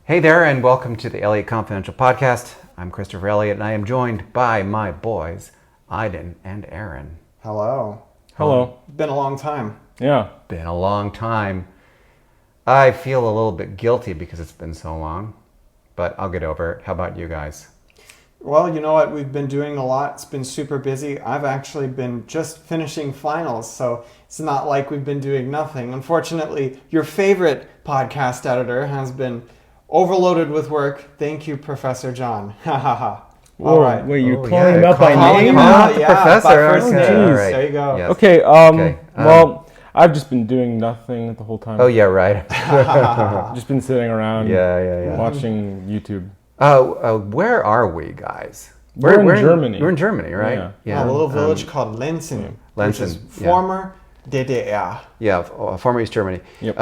Hey there, and welcome to the Elliott Confidential Podcast. I'm Christopher Elliott, and I am joined by my boys, Iden and Aren. Hello. Hello. Been a long time. Yeah. Been a long time. I feel a little bit guilty because it's been so long, but I'll get over it. How about you guys? Well, you know what? We've been doing a lot. It's been super busy. I've actually been just finishing finals, so it's not like we've been doing nothing. Unfortunately, your favorite podcast editor has been overloaded with work. Thank you, Professor John. Ha ha ha. All right. Wait, you're calling him out by calling name? him out, Yeah, Professor. by first Okay, name. all right. There you go. Yes. Okay, Okay, well, I've just been doing nothing the whole time. Oh, yeah, right. Just been sitting around Yeah. watching YouTube. Where are we, guys? We're in Germany. We're in Germany, right? Yeah. A little village called Lenzen, which is Lenzen, yeah. former DDR. Yeah, former East Germany. Yep.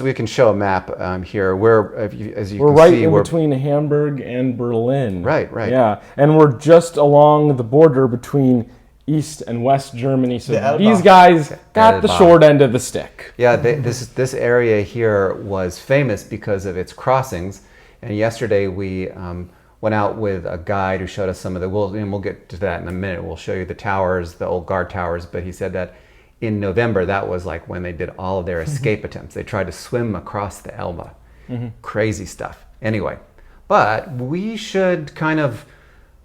We can show a map here. As you We're can right see, in we're between Hamburg and Berlin. Right. Yeah, and we're just along the border between East and West Germany. So The Elbe. these guys got Elbe. the short end of the stick. Yeah, this area here was famous because of its crossings. And yesterday we went out with a guide who showed us some of and we'll get to that in a minute. We'll show you the towers, the old guard towers. But he said that in November, that was like when they did all of their escape attempts. They tried to swim across the Elbe. Crazy stuff. Anyway, but we should kind of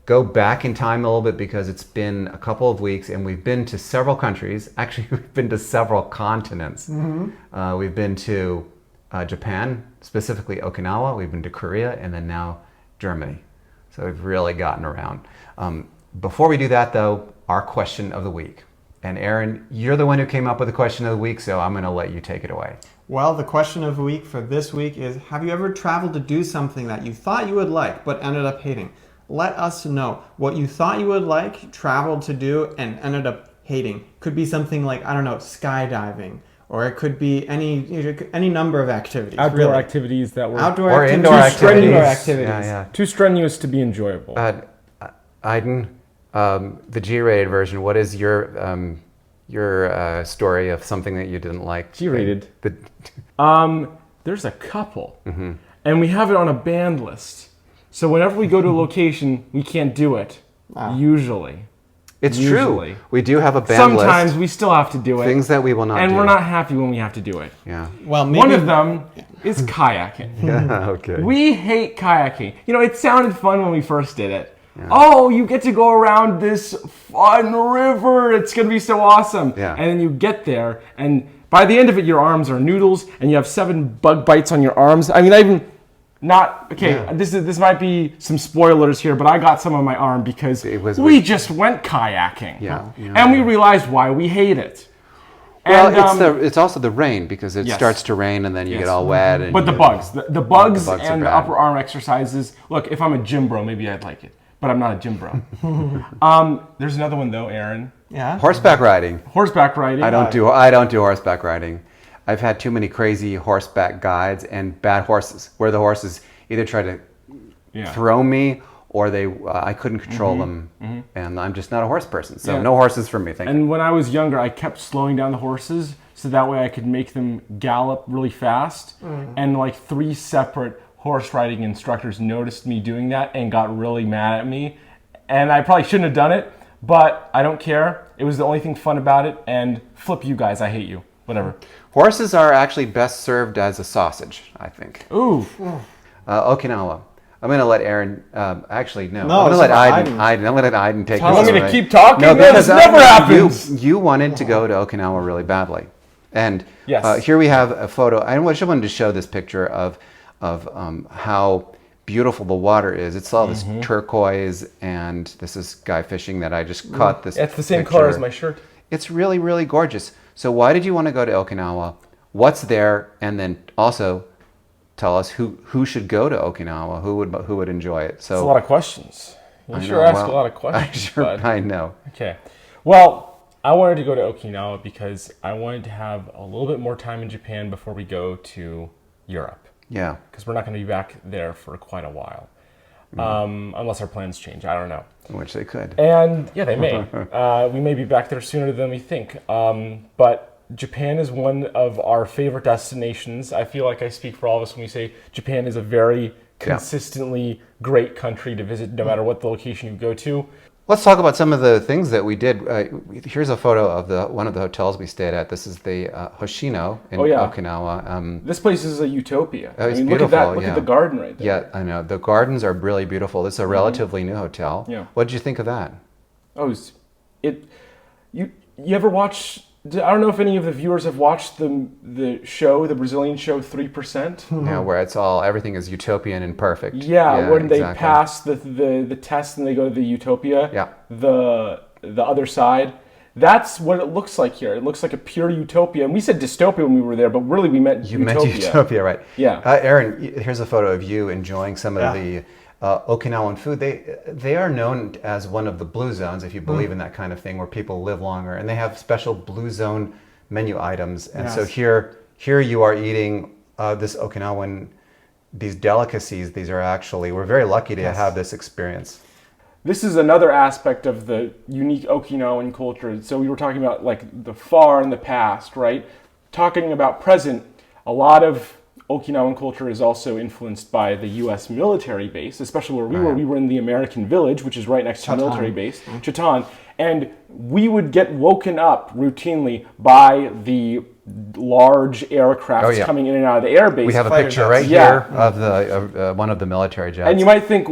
go back in time a little bit because it's been a couple of weeks and we've been to several countries. Actually, we've been to several continents. We've been to Japan, specifically Okinawa. We've been to Korea and then now Germany. So we've really gotten around. Before we do that, though, our question of the week. And Aren, you're the one who came up with the question of the week, so I'm going to let you take it away. Well, the question of the week for this week is, have you ever traveled to do something that you thought you would like but ended up hating? Let us know what you thought you would like, traveled to do, and ended up hating. Could be something like, I don't know, skydiving, or it could be any number of activities. Outdoor activities that were Indoor activities. Yeah. too strenuous to be enjoyable. Iden, the G-rated version. What is your story of something that you didn't like? G-rated. There's a couple, and we have it on a banned list. So whenever we go to a location, we can't do it. Usually. It's Usually. true. We do have a banned list. Sometimes we still have to do it. Things that we will not do. And we're not happy when we have to do it. Yeah. Well, maybe One of them is kayaking. Yeah, okay. We hate kayaking. You know, it sounded fun when we first did it. Yeah. Oh, you get to go around this fun river. It's going to be so awesome. Yeah. And then you get there, and by the end of it, your arms are noodles, and you have 7 bug bites on your arms. I mean, this might be some spoilers here, but I got some on my arm because we just went kayaking. Yeah. And we realized why we hate it. Well, it's also the rain because it starts to rain and then you get all wet. And but the bugs bugs and the upper arm exercises. Look, if I'm a gym bro, maybe I'd like it, but I'm not a gym bro. There's another one though, Aren. Yeah. Horseback riding. Horseback riding. I don't do horseback riding. I've had too many crazy horseback guides and bad horses, where the horses either try to throw me or I couldn't control them, and I'm just not a horse person. So no horses for me. Thank you. And when I was younger, I kept slowing down the horses so that way I could make them gallop really fast. And like 3 separate horse riding instructors noticed me doing that and got really mad at me. And I probably shouldn't have done it, but I don't care. It was the only thing fun about it. And flip you guys, I hate you. Whatever. Horses are actually best served as a sausage, I think. Ooh. Okinawa. I'm going to let Aren. Actually, no. No, I'm going to let Iden. I'm going to let Iden take You this. want me to away. keep talking? No, This because never happens. You wanted to go to Okinawa really badly, and Yes. Here we have a photo. I just wanted to show this picture of how beautiful the water is. It's all this turquoise, and this is guy fishing that I just caught this. It's the same picture. color as my shirt. It's really, really gorgeous. So why did you want to go to Okinawa? What's there? And then also tell us who should go to Okinawa, who would enjoy it. So That's a lot of questions. You sure ask a lot of questions. I know. Okay. Well, I wanted to go to Okinawa because I wanted to have a little bit more time in Japan before we go to Europe. Yeah. Because we're not going to be back there for quite a while. Unless our plans change. I don't know. Which they could. And yeah, they may. We may be back there sooner than we think. But Japan is one of our favorite destinations. I feel like I speak for all of us when we say Japan is a very consistently great country to visit no matter what the location you go to. Let's talk about some of the things that we did. Here's a photo of one of the hotels we stayed at. This is the Hoshino in Okinawa. This place is a utopia. It's look beautiful. at that. Look at the garden right there. Yeah, I know. The gardens are really beautiful. This is a relatively new hotel. Yeah. What did you think of that? Oh, you ever watch? I don't know if any of the viewers have watched the Brazilian show 3%. Yeah, where everything is utopian and perfect. Yeah, when they pass the test and they go to the utopia. Yeah. The other side. That's what it looks like here. It looks like a pure utopia. And we said dystopia when we were there, but really we meant utopia. You meant utopia, right? Yeah. Aren, here's a photo of you enjoying some of the Okinawan food. They are known as one of the blue zones, if you believe in that kind of thing, where people live longer, and they have special blue zone menu items. And so here you are eating this Okinawan, these delicacies. These are actually, we're very lucky to have this experience. This is another aspect of the unique Okinawan culture. So we were talking about like the far and the past, right? Talking about present, a lot of Okinawan culture is also influenced by the U.S. military base, especially where we were. We were in the American Village, which is right next to the military base, Chatan, and we would get woken up routinely by the large aircrafts coming in and out of the air base. We have a picture here of one of the military jets. And you might think,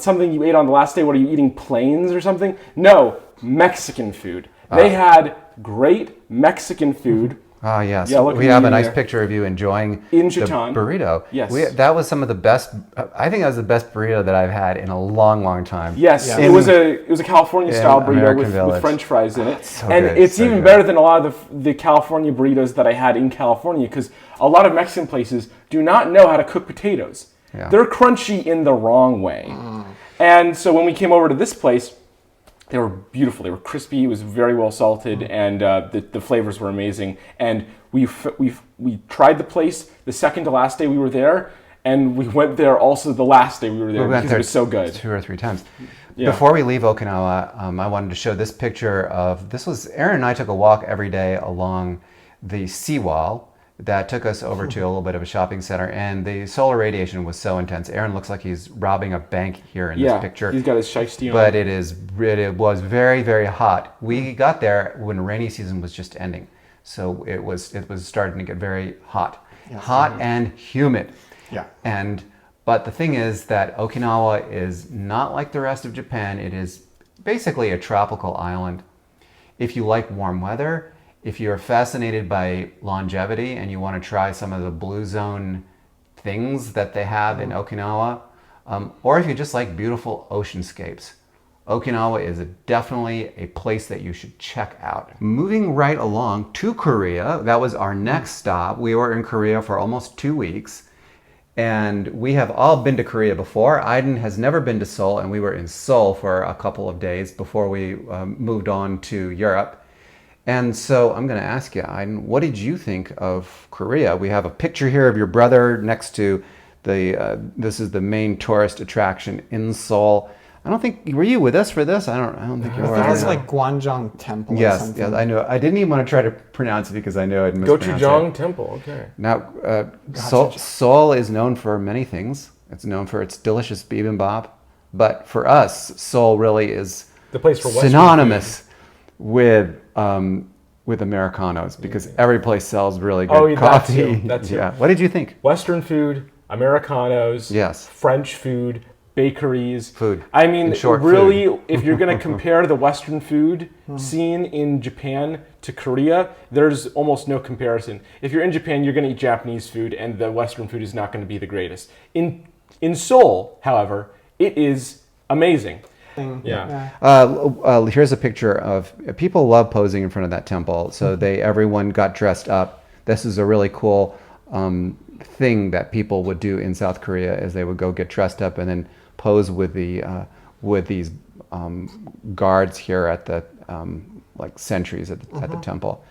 something you ate on the last day? What are you eating? Planes or something? No, Mexican food. They had great Mexican food. Oh, yes. Yeah, we have a nice picture of you enjoying the burrito. Yes. That was some of the best, I think that was the best burrito that I've had in a long, long time. Yes, it was a California-style burrito with French fries in it. It's even better than a lot of the California burritos that I had in California, because a lot of Mexican places do not know how to cook potatoes. Yeah. They're crunchy in the wrong way. And so when we came over to this place, they were beautiful. They were crispy. It was very well salted, and the flavors were amazing. And we tried the place the second to last day we were there, and we went there also the last day we were there because it was so good. 2 or 3 times. Yeah. Before we leave Okinawa, I wanted to show this picture of, Aren and I took a walk every day along the seawall that took us over to a little bit of a shopping center, and the solar radiation was so intense. Aren looks like he's robbing a bank here in this picture. He's got his shiesty on. But it was very, very hot. We got there when rainy season was just ending, so it was starting to get very hot, and humid. Yeah. But the thing is that Okinawa is not like the rest of Japan. It is basically a tropical island. If you like warm weather, if you're fascinated by longevity and you want to try some of the blue zone things that they have in Okinawa, or if you just like beautiful oceanscapes, Okinawa is definitely a place that you should check out. Moving right along to Korea, that was our next stop. We were in Korea for almost 2 weeks, and we have all been to Korea before. Aiden has never been to Seoul, and we were in Seoul for a couple of days before we moved on to Europe. And so I'm going to ask you, Aiden, what did you think of Korea? We have a picture here of your brother next to this is the main tourist attraction in Seoul. I don't think, were you with us for this? I don't think you were. I think it's like Gyeongbokgung Temple or something. Yes, I know. I didn't even want to try to pronounce it because I know I'd mispronounce it. Gochujang Temple, okay. Now, Seoul is known for many things. It's known for its delicious bibimbap. But for us, Seoul really is the place for synonymous with Americanos, because every place sells really good coffee. That's yeah. What did you think? Western food, Americanos, French food, bakeries. I mean, really, if you're going to compare the Western food scene in Japan to Korea, there's almost no comparison. If you're in Japan, you're going to eat Japanese food, and the Western food is not going to be the greatest. In Seoul, however, it is amazing. Here's a picture of, people love posing in front of that temple, so everyone got dressed up. This is a really cool thing that people would do in South Korea, is they would go get dressed up and then pose with these guards here at the like sentries at the temple.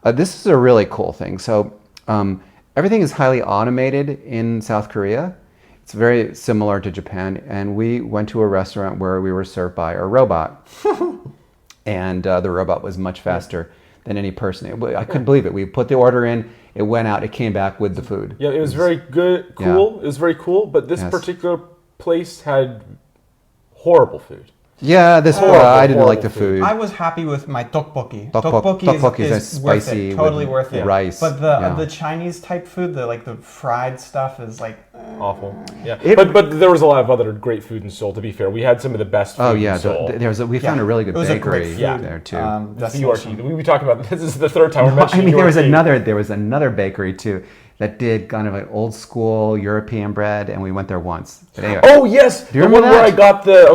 This is a really cool thing. So everything is highly automated in South Korea. It's very similar to Japan, and we went to a restaurant where we were served by a robot, and the robot was much faster than any person. I couldn't believe it. We put the order in, it went out, it came back with the food. Yeah, it was very good, cool. It was very cool, but this particular place had horrible food. Yeah, I didn't like the food. I was happy with my tteokbokki. Tteokbokki is worth spicy it, totally with worth it. rice. But the Chinese type food, the fried stuff is like awful. Yeah, but there was a lot of other great food in Seoul. To be fair, we had some of the best food in Seoul. We found a really good bakery there too. We talk about this is the third time we're mentioning. There was another bakery too that did kind of an old school European bread, and we went there once. But anyway, oh yes, do you remember where I that? got the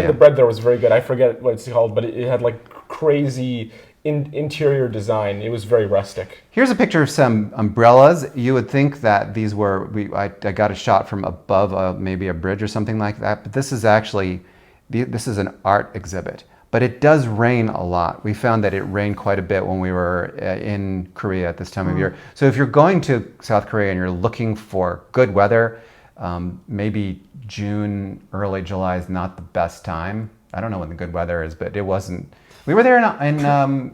the bread there was very good. I forget what it's called, but it had like crazy interior design. It was very rustic. Here's a picture of some umbrellas. You would think that these were I got a shot from above maybe a bridge or something like that, but this is actually this is an art exhibit. But it does rain a lot. We found that it rained quite a bit when we were in Korea at this time of year. So if you're going to South Korea and you're looking for good weather, maybe June, early July is not the best time. I don't know when the good weather is, but it wasn't. We were there in October,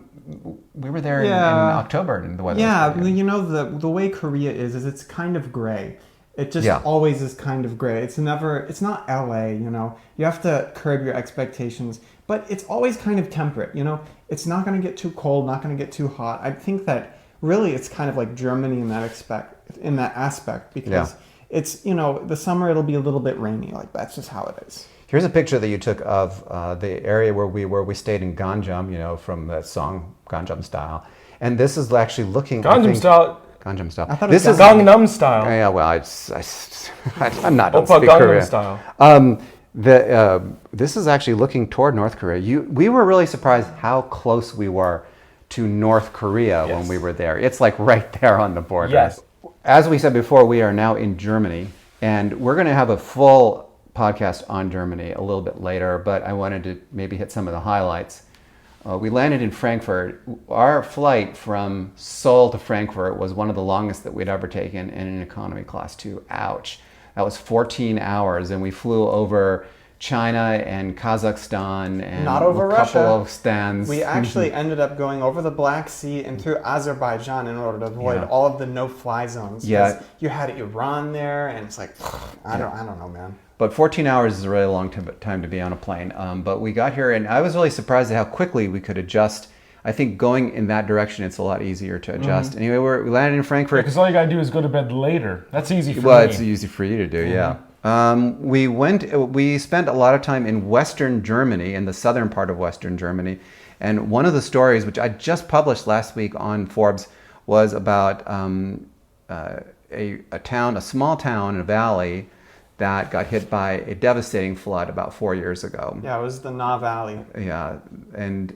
and the weather. Yeah, the way Korea is it's kind of gray. It just always is kind of gray. It's not LA, You have to curb your expectations, but it's always kind of temperate, It's not going to get too cold, not going to get too hot. I think that really it's kind of like Germany in that aspect because it's, the summer it'll be a little bit rainy. Like that's just how it is. Here's a picture that you took of the area where we stayed in Gangnam, from the song Gangnam Style. And this is actually looking Gangnam Style. Gangnam Style. I thought this is Gangnam Style. Yeah, well, I'm not don't Oppa speak Gangnam Korean. Style. This is actually looking toward North Korea. We were really surprised how close we were to North Korea when we were there. It's like right there on the border. Yes. As we said before, we are now in Germany, and we're going to have a full podcast on Germany a little bit later, but I wanted to maybe hit some of the highlights. We landed in Frankfurt. Our flight from Seoul to Frankfurt was one of the longest that we'd ever taken in an economy class too. Ouch. That was 14 hours, and we flew over China and Kazakhstan and not over a couple Russia. of stands. We actually ended up going over the Black Sea and through Azerbaijan in order to avoid all of the no-fly zones. Yeah. You had Iran there, and it's like, I don't know, man. But 14 hours is a really long time to be on a plane. But we got here, and I was really surprised at how quickly we could adjust. I think going in that direction, it's a lot easier to adjust. Anyway, we landed in Frankfurt. Because all you gotta do is go to bed later. That's easy for me. Well, it's easy for you to do, yeah. We spent a lot of time in Western Germany, in the southern part of Western Germany. And one of the stories, which I just published last week on Forbes, was about a small town in a valley that got hit by a devastating flood about 4 years ago. Yeah, it was the Na Valley. Yeah, and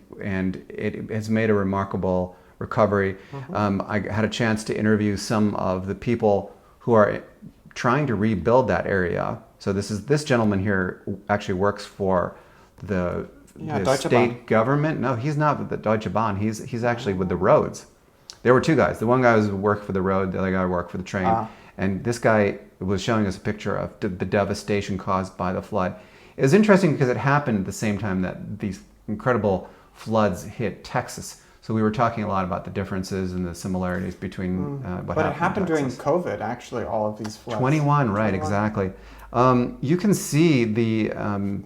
it has made a remarkable recovery. I had a chance to interview some of the people who are trying to rebuild that area. So this gentleman here actually works for the state government. No, he's not with the Deutsche Bahn. He's actually with the roads. There were two guys. The one guy worked for the road. The other guy worked for the train. And this guy was showing us a picture of the devastation caused by the flood. It was interesting because it happened at the same time that these incredible floods hit Texas. So we were talking a lot about the differences and the similarities between what happened. But it happened during Texas. COVID, actually, all of these floods. 21, right, 21. Exactly. You can see the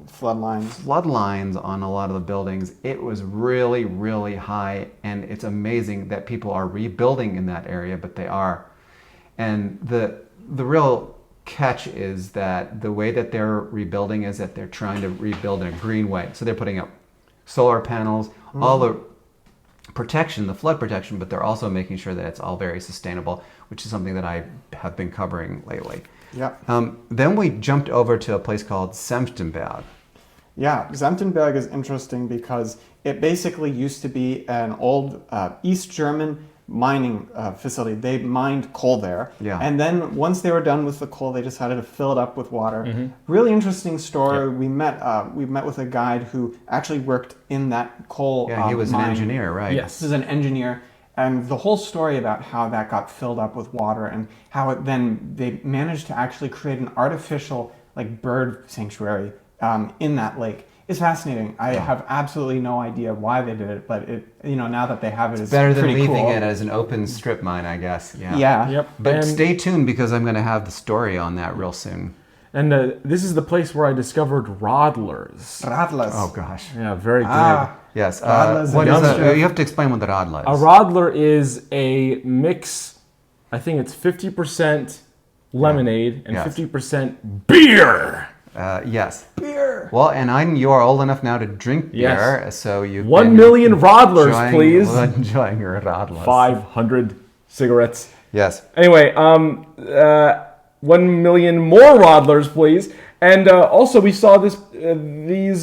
flood lines on a lot of the buildings. It was really, really high, and it's amazing that people are rebuilding in that area, but they are. And the real catch is that the way that they're rebuilding is that they're trying to rebuild in a green way. So they're putting up solar panels, all the protection, the flood protection, but they're also making sure that it's all very sustainable, which is something that I have been covering lately. Yeah. Then we jumped over to a place called Senftenberg. Yeah, Senftenberg is interesting because it basically used to be an old East German mining facility. They mined coal there. Yeah. And then once they were done with the coal, they decided to fill it up with water. Really interesting story. Yep. We met with a guide who actually worked in that coal Yeah, he was mine. an engineer, right? Yes. This is an engineer. And the whole story about how that got filled up with water and how then they managed to actually create an artificial bird sanctuary in that lake. It's fascinating. I have absolutely no idea why they did it, but now that they have it, it's Better than pretty leaving cool. it as an open strip mine, I guess. Yeah. Yeah. Yep. But And- stay tuned because I'm going to have the story on that real soon. And this is the place where I discovered Radlers. Radlers. Oh gosh. Yeah, very good. Yes. Radlers What and is Yumster. you have to explain what the radler A is. Radler is a mix, I think it's 50% lemonade and Yes. 50% beer. Yes. Beer. Well, and you are old enough now to drink Yes. beer, so you 1 million Radlers, please. Enjoying your radlers. 500 cigarettes. Yes. Anyway, 1 million more Radlers, please. And also, we saw these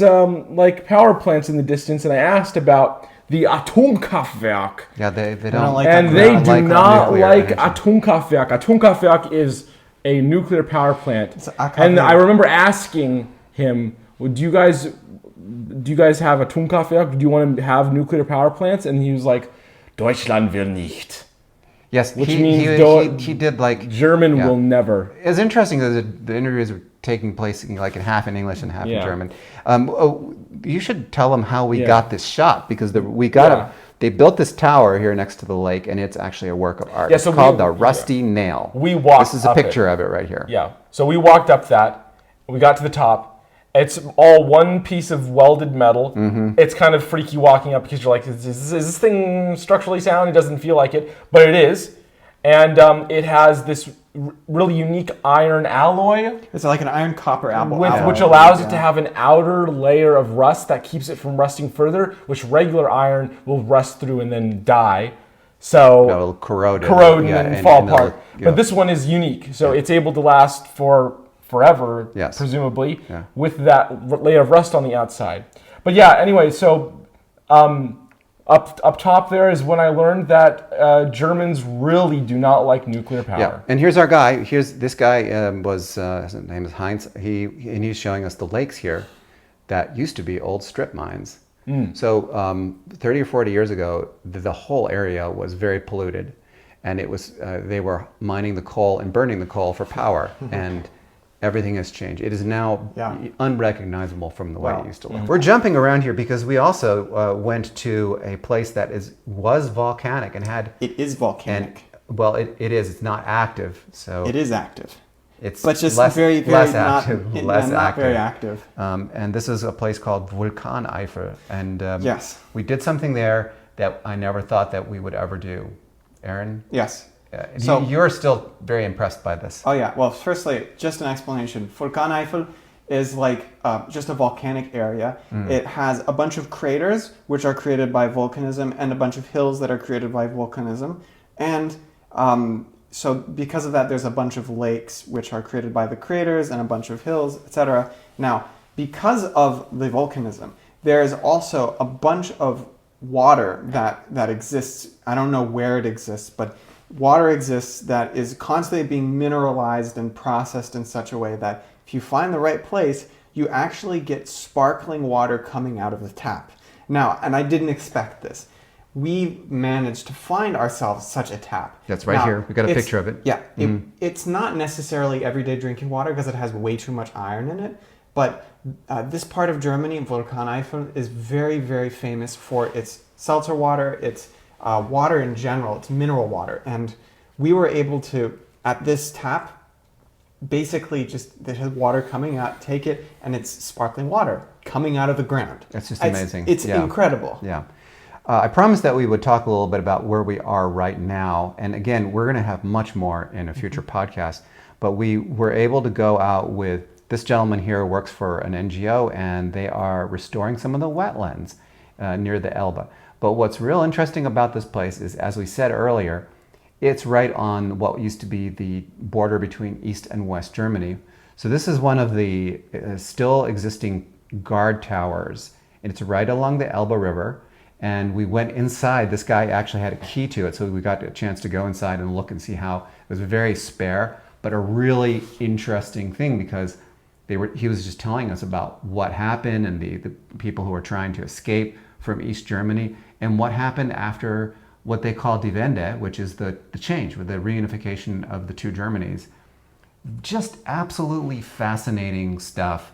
like power plants in the distance, and I asked about the Atomkraftwerk. Yeah, they don't don't like And that. they don't do like not nuclear like energy. Atomkraftwerk. Atomkraftwerk is a nuclear power plant. AKW. And I remember asking him, well, do you guys have Atomkraftwerk? Do you want to have nuclear power plants? And he was like, Deutschland will nicht. Yes, Which he, means he did like. German Yeah. will never. It's interesting that the interviews were taking place like in half in English and half in Yeah. German. You should tell them how we Yeah. got this shot because we got Yeah. They built this tower here next to the lake, and it's actually a work of art. Yeah, It's so called we- the Rusty Nail. We walked This is a up it. picture of it right here. Yeah. So we walked up that. We got to the top. It's all one piece of welded metal. Mm-hmm. It's kind of freaky walking up because you're like, is this thing structurally sound? It doesn't feel like it, but it is. And it has this really unique iron alloy, It's like an iron copper alloy. which allows it to have an outer layer of rust that keeps it from rusting further, which regular iron will rust through and then die. So No, it'll corrode and then fall it'll- apart. yeah. But this one is unique, so it's able to last for forever, Yes. presumably, Yeah. with that layer of rust on the outside. But yeah, anyway, so up top there is when I learned that Germans really do not like nuclear power. Yeah, and here's our guy. This guy his name is Heinz. He's showing us the lakes here that used to be old strip mines. So 30 or 40 years ago, the whole area was very polluted, and it was they were mining the coal and burning the coal for power, and everything has changed. It is now unrecognizable from the way it used to look. We're jumping around here because we also went to a place that was volcanic and had. It is volcanic. Well, it is. It's not active, so It is active. it's But just less, very, very less not, active. yeah, Less not active. very active. And this is a place called Vulkaneifel, and Yes. we did something there that I never thought that we would ever do. Aaron, Yes. So- you're still very impressed by this. Oh yeah. Well, firstly, just an explanation. Vulkaneifel is like just a volcanic area. It has a bunch of craters which are created by volcanism and a bunch of hills that are created by volcanism. And so because of that, there's a bunch of lakes which are created by the craters and a bunch of hills, etc. Now, because of the volcanism, there is also a bunch of water that exists. I don't know where it exists, but water exists that is constantly being mineralized and processed in such a way that if you find the right place, you actually get sparkling water coming out of the tap. Now, and I didn't expect this. We managed to find ourselves such a tap. That's right here. We got a it's- picture of it. Yeah, it's not necessarily everyday drinking water because it has way too much iron in it. But this part of Germany, Vulkaneifel, is very, very famous for its seltzer water, its water in general, it's mineral water. And we were able to, at this tap, basically just there's water coming out, take it, and it's sparkling water coming out of the ground. That's just amazing. It's Yeah. incredible. Yeah. I promised that we would talk a little bit about where we are right now. And again, we're going to have much more in a future podcast. But we were able to go out with this gentleman here who works for an NGO, and they are restoring some of the wetlands near the Elbe. But what's real interesting about this place is, as we said earlier, it's right on what used to be the border between East and West Germany. So this is one of the still existing guard towers, and it's right along the Elbe River. And we went inside. This guy actually had a key to it, so we got a chance to go inside and look and see how it was very spare, but a really interesting thing because he was just telling us about what happened and the people who were trying to escape from East Germany and what happened after what they call Die Wende, which is the change with the reunification of the two Germanys. Just absolutely fascinating stuff.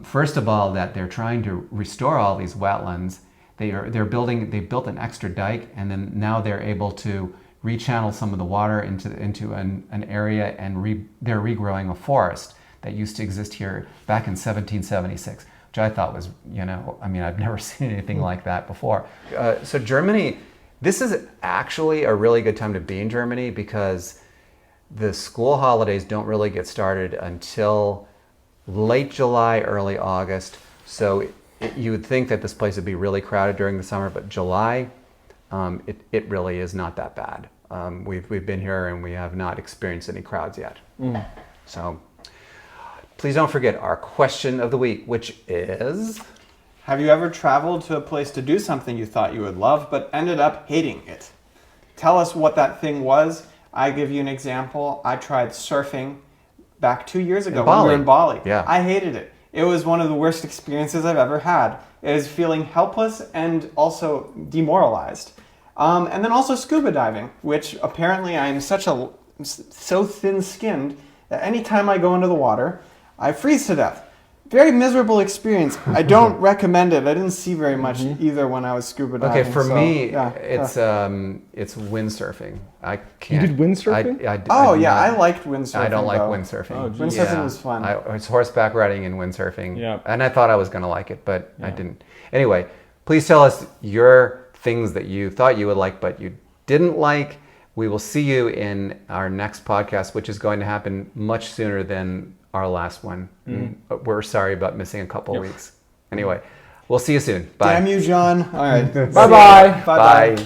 First of all, that they're trying to restore all these wetlands. They built an extra dike, and then now they're able to rechannel some of the water into an area, and they're regrowing a forest that used to exist here back in 1776, which I thought was, I've never seen anything like that before. So Germany, this is actually a really good time to be in Germany because the school holidays don't really get started until late July, early August. So you would think that this place would be really crowded during the summer, but July, it really is not that bad. We've been here and we have not experienced any crowds yet. So please don't forget our question of the week, which is... Have you ever traveled to a place to do something you thought you would love, but ended up hating it? Tell us what that thing was. I give you an example. I tried surfing back 2 years ago when we were in Bali. Yeah. I hated it. It was one of the worst experiences I've ever had. It was feeling helpless and also demoralized. And then also scuba diving, which apparently I'm so thin-skinned that anytime I go into the water, I freeze to death. Very miserable experience. I don't recommend it. I didn't see very much either when I was scuba diving. Okay, for me, it's windsurfing. I can't. You did windsurfing? I liked windsurfing. I don't like though. windsurfing. Oh, geez. Windsurfing was fun. It's horseback riding and windsurfing. Yeah. And I thought I was going to like it, but I didn't. Anyway, please tell us your things that you thought you would like, but you didn't like. We will see you in our next podcast, which is going to happen much sooner than our last one. We're sorry about missing a couple weeks. Anyway, we'll see you soon. Bye. Damn you, John. All right. Bye-bye. Bye-bye. Bye.